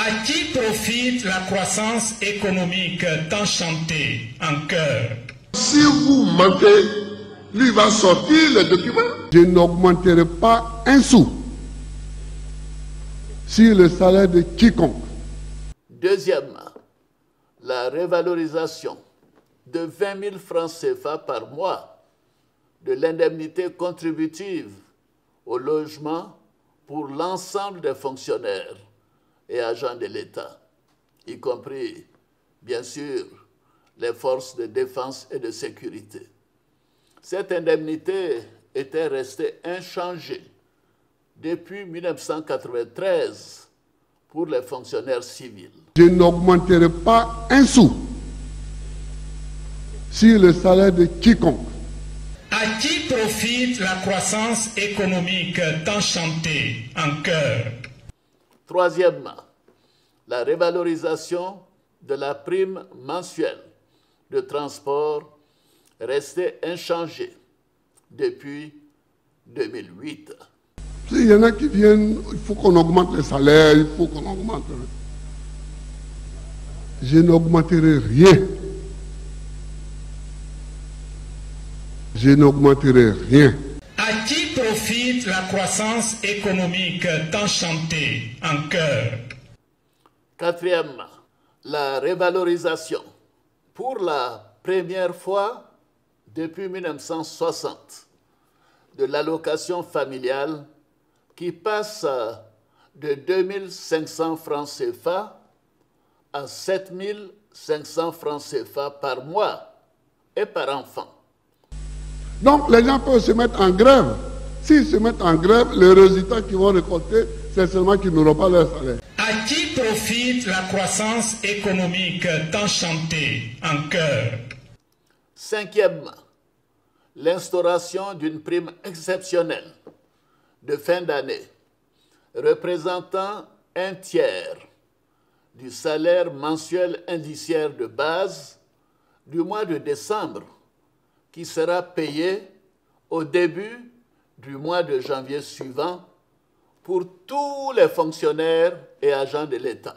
À qui profite la croissance économique tant chantée en chœur? Si vous mentez, lui va sortir les documents. Je n'augmenterai pas un sou sur le salaire de quiconque. Deuxièmement, la revalorisation de 20 000 francs CFA par mois de l'indemnité contributive au logement pour l'ensemble des fonctionnaires et agents de l'État, y compris, bien sûr, les forces de défense et de sécurité. Cette indemnité était restée inchangée depuis 1993 pour les fonctionnaires civils. Je n'augmenterai pas un sou sur le salaire de quiconque. À qui profite la croissance économique tant chantée en chœur? Troisièmement, la revalorisation de la prime mensuelle de transport restée inchangée depuis 2008. S'il y en a qui viennent, il faut qu'on augmente les salaires, il faut qu'on augmente. Je n'augmenterai rien. Je n'augmenterai rien. À qui profite la croissance économique tant chantée en chœur? Quatrièmement, la revalorisation pour la première fois depuis 1960 de l'allocation familiale qui passe de 2 500 francs CFA à 7 500 francs CFA par mois et par enfant. Donc les gens peuvent se mettre en grève. S'ils se mettent en grève, les résultats qu'ils vont récolter, c'est seulement qu'ils n'auront pas leur salaire. À qui profite la croissance économique tant chantée en chœur? Cinquièmement, l'instauration d'une prime exceptionnelle de fin d'année représentant un tiers du salaire mensuel indiciaire de base du mois de décembre qui sera payé au début du mois de janvier suivant pour tous les fonctionnaires et agents de l'État,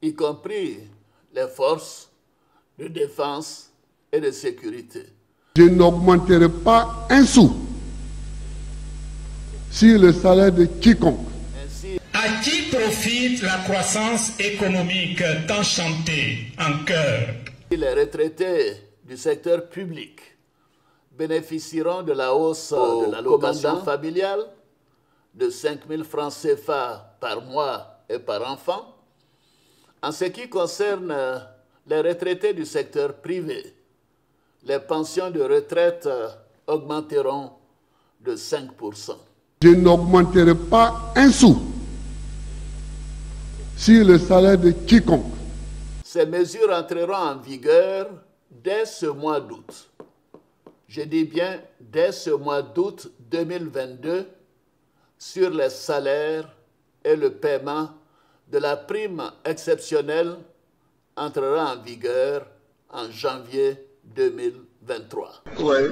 y compris les forces de défense et de sécurité. Je n'augmenterai pas un sou sur le salaire de quiconque. Ainsi, À qui profite la croissance économique tant chantée en chœur? les retraités du secteur public bénéficieront de la hausse de l'allocation familiale de 5 000 francs CFA par mois et par enfant. En ce qui concerne les retraités du secteur privé, les pensions de retraite augmenteront de 5%. Je n'augmenterai pas un sou sur le salaire de quiconque. Ces mesures entreront en vigueur dès ce mois d'août. Je dis bien dès ce mois d'août 2022 sur les salaires et le paiement de la prime exceptionnelle entrera en vigueur en janvier 2023. Ouais.